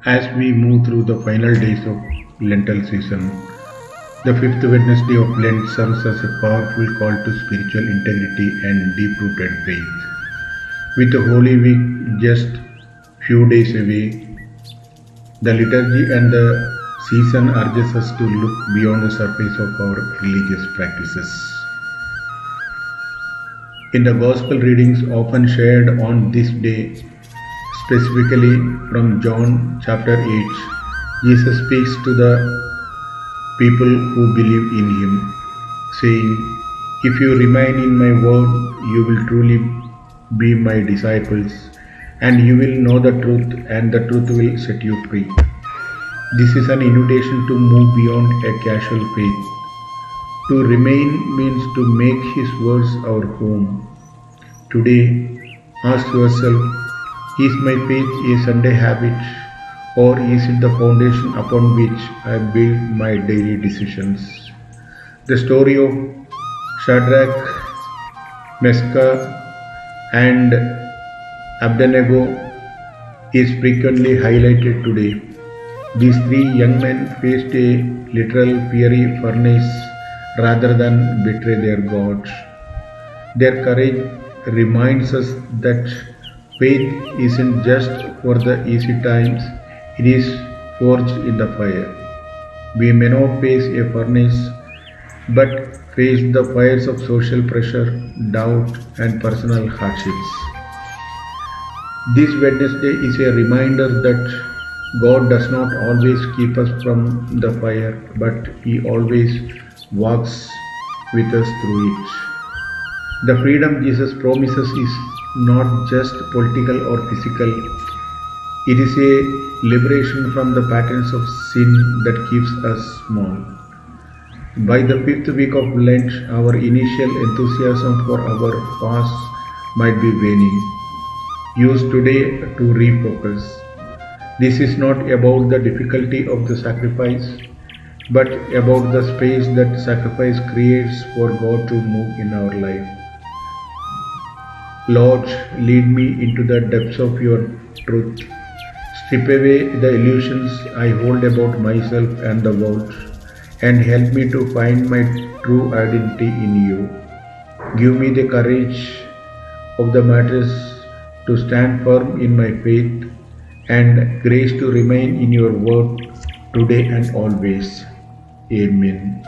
As we move through the final days of Lental season, the fifth Wednesday of Lent serves as a powerful call to spiritual integrity and deep-rooted faith. With the Holy Week just few days away, the liturgy and the season urges us to look beyond the surface of our religious practices. In the Gospel readings often shared on this day, specifically from John chapter 8, Jesus speaks to the people who believe in him, saying, "If you remain in my word, you will truly be my disciples, and you will know the truth, and the truth will set you free." This is an invitation to move beyond a casual faith. To remain means to make his words our home. Today, ask yourself, is my faith a Sunday habit, or is it the foundation upon which I build my daily decisions? The story of Shadrach, Meshach, and Abednego is frequently highlighted today. These three young men faced a literal fiery furnace rather than betray their God. Their courage reminds us that faith isn't just for the easy times, it is forged in the fire. We may not face a furnace, but face the fires of social pressure, doubt, and personal hardships. This Wednesday is a reminder that God does not always keep us from the fire, but He always walks with us through it. The freedom Jesus promises is not just political or physical, it is a liberation from the patterns of sin that keeps us small. By the fifth week of Lent, our initial enthusiasm for our fast might be waning. Use today to refocus. This is not about the difficulty of the sacrifice, but about the space that sacrifice creates for God to move in our life. Lord, lead me into the depths of your truth. Strip away the illusions I hold about myself and the world, and help me to find my true identity in you. Give me the courage of the martyrs to stand firm in my faith, and grace to remain in your word today and always. Amen.